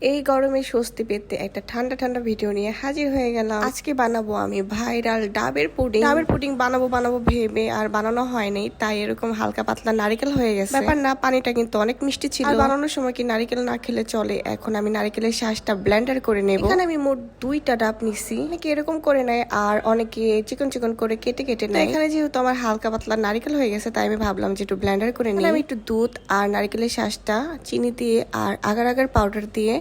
এই গরমে স্বস্তি পেতে একটা ঠান্ডা ঠান্ডা ভিডিও নিয়ে হাজির হয়ে গেলাম। আজকে বানাবো আমি ভাইরাল ডাবের পুডিং। ডাবের পুডিং বানাবো ভেবে আর বানানো হয়নি, তাই এরকম হালকা পাতলা নারিকেল হয়ে গেছে। ব্যাপার না, পানিটা কিন্তু অনেক মিষ্টি ছিল। আর বানানোর সময় কি নারিকেল না খেলে চলে। এখন আমি নারিকেলের শাঁসটা ব্লেন্ডার করে নেব। এখানে আমি মোট 2টা ডাব নিছি। অনেকে এরকম করে নেয় আর অনেকে চিকন চিকন করে কেটে কেটে নেয়। এখানে যেহেতু আমার হালকা পাতলা নারিকেল হয়ে গেছে, তাই আমি ভাবলাম যে একটু ব্লেন্ডার করে নিই। আমি একটু দুধ আর নারিকেলের শাঁসটা চিনি দিয়ে আর আগার আগার পাউডার দিয়ে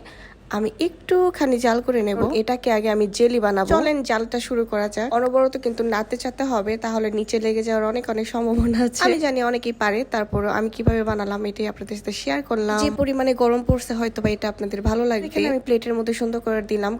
আমি একটুখানি জাল করে নেব। এটাকে আগে আমি জেলি বানাবো। চলেন জালটা শুরু করা যাক। অনবরত কিন্তু নাড়তে চাতে হবে, তাহলে নিচে লেগে যাওয়ার অনেক অনেক সম্ভাবনা আছে। আমি জানি অনেকেই পারে, তারপরও আমি কিভাবে বানালাম এটাই আপনাদের সাথে শেয়ার করলাম। যে পরিমাণে গরম পড়ছে হয়তো বা এটা আপনাদের ভালো লাগবে। এখানে আমি প্লেটের মধ্যে সুন্দর করে দিলাম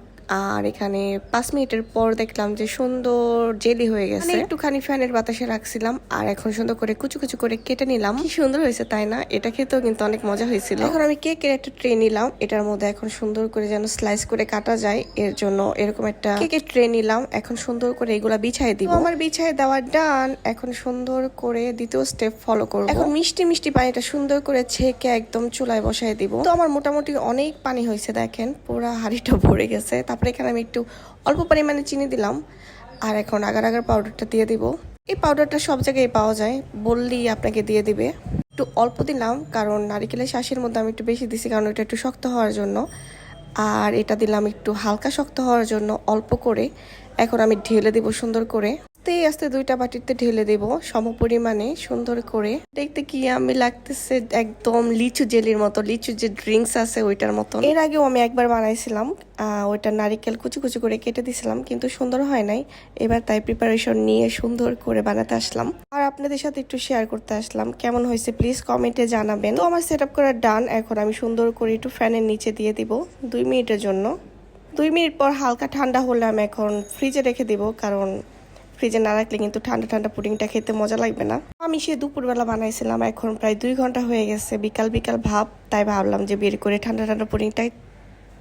আর এখানে 5 মিনিটের পর দেখলাম যে সুন্দর জেলি হয়ে গেছে। একটুখানি ফ্যানের বাতাসে রাখছিলাম আর এখন সুন্দর করে কুচু কুচু করে কেটে নিলাম। কি সুন্দর হয়েছে তাই না? এটা খেতেও কিন্তু অনেক মজা হয়েছিল। এখন আমি কেকের একটা ট্রে নিলাম, এটার মধ্যে এখন সুন্দর করে যেন স্লাইস করে কাটা যায়, এর জন্য এরকম একটা কেকের ট্রে নিলাম। এখন সুন্দর করে এগুলা বিছাই দিব। আমার বিছাই দেওয়া ডান। এখন সুন্দর করে দ্বিতীয় স্টেপ ফলো করব। এখন মিষ্টি মিষ্টি পানিটা সুন্দর করে ছেঁকে একদম চুলায় বসাই দিব। তো আমার মোটামুটি অনেক পানি হয়েছে, দেখেন পুরা হাঁড়িটা ভরে গেছে। তারপরে এখানে আমি একটু অল্প পরিমাণে চিনি দিলাম আর এখন আগার আগার পাউডারটা দিয়ে দিব। এই পাউডারটা সব জায়গায় পাওয়া যায়, বললেই আপনাকে দিয়ে দিবে। একটু অল্প দিলাম কারণ নারিকেলের শাঁসের মধ্যে আমি একটু বেশি দিছি, কারণ এটা একটু শক্ত হওয়ার জন্য। আর এটা দিলাম একটু হালকা শক্ত হওয়ার জন্য অল্প করে। এখন আমি ঢেলে দিব সুন্দর করে। আস্তে আস্তে 2টা বাটিতে ঢেলে দেব সম পরিমাণে সুন্দর করে। দেখতে কি আমি লাগতেছে একদম লিচু জেলির মতো, লিচু যে ড্রিঙ্কস আছে ওইটার মতো। এর আগেও আমি একবার বানাইছিলাম, ওইটা নারিকেল কুচি কুচি করে কেটে দিছিলাম, কিন্তু সুন্দর হয় নাই। এবার তাই প্রিপারেশন নিয়ে সুন্দর করে বানাতে আসলাম আর আপনাদের সাথে একটু শেয়ার করতে আসলাম। কেমন হয়েছে প্লিজ কমেন্টে জানাবেন। তো আমার সেট আপ করা ডান। এখন আমি সুন্দর করে একটু ফ্যানের নিচে দিয়ে দিব 2 মিনিটের জন্য। 2 মিনিট পর হালকা ঠান্ডা হলে আমি এখন ফ্রিজে রেখে দিব, কারণ ফ্রিজে না রাখলে কিন্তু ঠান্ডা ঠান্ডা পুডিংটা খেতে মজা লাগবে না। আমি সে দুপুরবেলা বানাইছিলাম, এখন প্রায় 2 ঘন্টা হয়ে গেছে, বিকাল বিকাল ভাব, তাই ভাবলাম যে বের করে ঠান্ডা ঠান্ডা পুডিংটা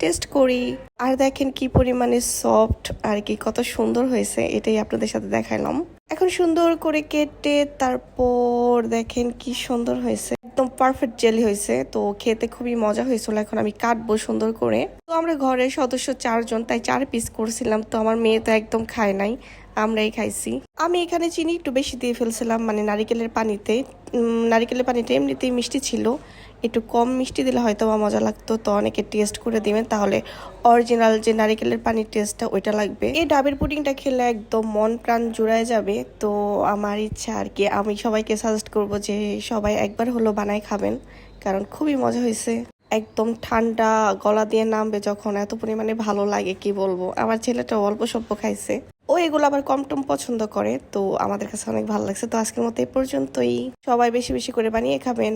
টেস্ট করি। আর দেখেন কি পরিমাণে সফট আর কি কত সুন্দর হয়েছে, এটাই আপনাদের সাথে দেখাইলাম। এখন সুন্দর করে কেটে তারপর দেখেন কি সুন্দর হয়েছে, একদম পারফেক্ট জেলি হয়েছে। তো খেতে খুবই মজা হয়েছিল। এখন আমি কাটবো সুন্দর করে। তো আমরা ঘরের সদস্য 4 জন, তাই 4 পিস করছিলাম। তো আমার মেয়ে তো একদম খায় নাই, আমরাই খাইছি। আমি এখানে চিনি একটু বেশি দিয়ে ফেলছিলাম, মানে নারিকেলের পানিতে। নারিকেলের পানিটা এমনিতেই মিষ্টি ছিল, একটু কম মিষ্টি দিলে হয়তো বা মজা লাগতো। তো অনেকে টেস্ট করে দিবেন, তাহলে অরিজিনাল যে নারিকেলের পানির টেস্টটা ওইটা লাগবে। এই ডাবের পুডিংটা খেলে একদম মন প্রাণ জুড়ায় যাবে। তো আমার ইচ্ছা আর কি, আমি সবাইকে সাজেস্ট করব যে সবাই একবার হলো বানায় খাবেন, কারণ খুবই মজা হয়েছে। একদম ঠান্ডা গলা দিয়ে নামবে যখন, এত পরিমাণে ভালো লাগে কি বলবো। আমার ছেলেটা অল্প স্বল্প খাইছে, ও এগুলো আবার কম টম পছন্দ করে। তো আমাদের কাছে অনেক ভালো লাগছে। তো আজকের মতো এ পর্যন্তই। সবাই বেশি বেশি করে বানিয়ে খাবেন।